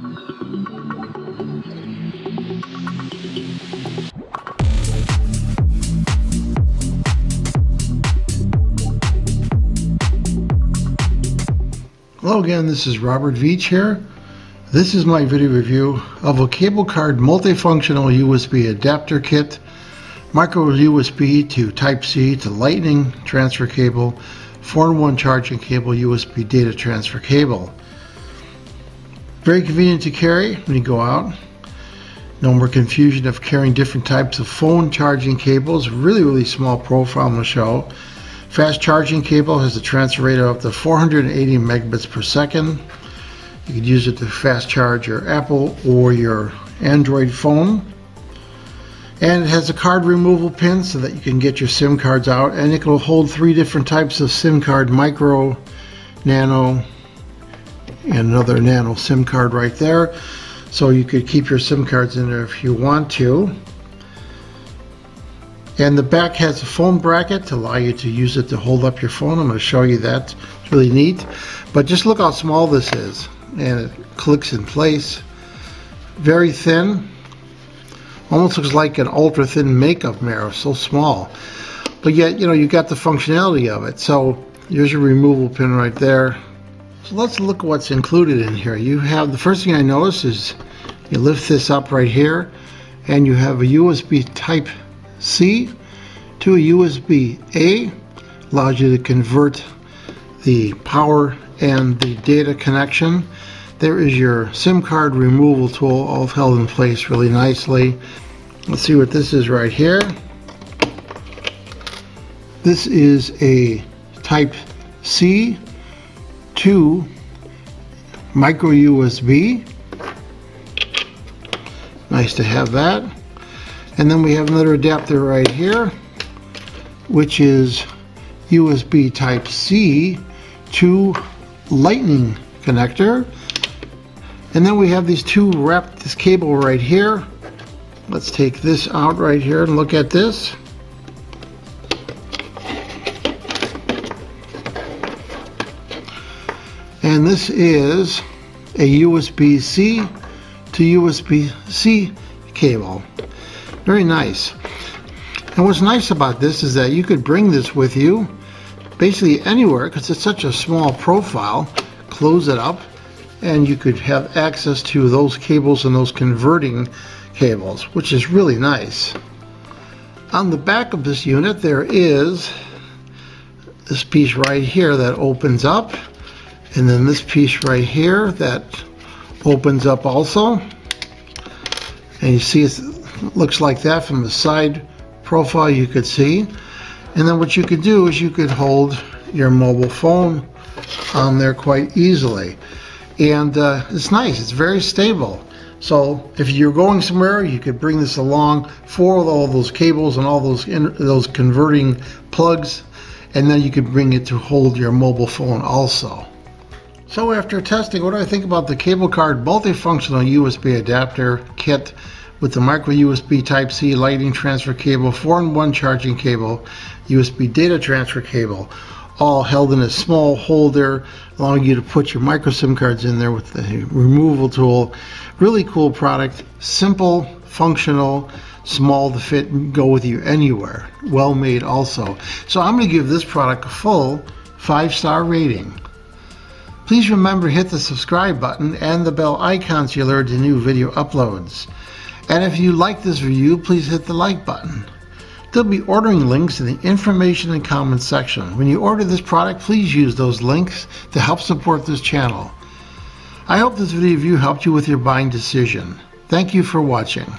Hello again, this is Robert Veach here. This is my video review of a cable card multifunctional USB adapter kit, micro USB to Type-C to Lightning transfer cable, 4-in-1 charging cable, USB data transfer cable. Very convenient to carry when you go out. No more confusion of carrying different types of phone charging cables. Really small profile on the show. Fast charging cable has a transfer rate of up to 480 megabits per second. You could use it to fast charge your Apple or your Android phone. And it has a card removal pin so that you can get your SIM cards out, and it will hold 3 different types of SIM card: micro, nano, and another nano SIM card right there. So you could keep your SIM cards in there if you want to. And the back has a phone bracket to allow you to use it to hold up your phone. I'm going to show you that. It's really neat. But just look how small this is. And it clicks in place. Very thin. Almost looks like an ultra thin makeup mirror. So small. But yet, you know, you got the functionality of it. So here's your removal pin right there. So let's look at what's included in here. You have, the first thing I notice is you lift this up right here, and you have a USB Type-C to a USB-A. Allows you to convert the power and the data connection. There is your SIM card removal tool, all held in place really nicely. Let's see what this is right here. This is a Type-C to micro USB. Nice to have that. And then we have another adapter right here, which is USB Type-C to Lightning connector. And then we have these two wrapped this cable right here. Let's take this out right here and look at this. And this is a USB-C to USB-C cable. Very nice. And what's nice about this is that you could bring this with you basically anywhere, because it's such a small profile. Close it up and you could have access to those cables and those converting cables, which is really nice. On the back of this unit there is this piece right here that opens up, and then this piece right here that opens up also. And you see it looks like that from the side profile, you could see. And then what you could do is you could hold your mobile phone on there quite easily. And it's nice, it's very stable. So if you're going somewhere, you could bring this along for all those cables and all those converting plugs, and then you could bring it to hold your mobile phone also. So after testing, what do I think about the cable card multifunctional USB adapter kit with the micro USB Type-C Lightning transfer cable, 4-in-1 charging cable, USB data transfer cable, all held in a small holder, allowing you to put your micro SIM cards in there with the removal tool. Really cool product, simple, functional, small to fit and go with you anywhere. Well made also. So I'm going to give this product a full 5-star rating. Please remember to hit the subscribe button and the bell icon to alert to new video uploads. And if you like this review, please hit the like button. There'll be ordering links in the information and comments section. When you order this product, please use those links to help support this channel. I hope this video review helped you with your buying decision. Thank you for watching.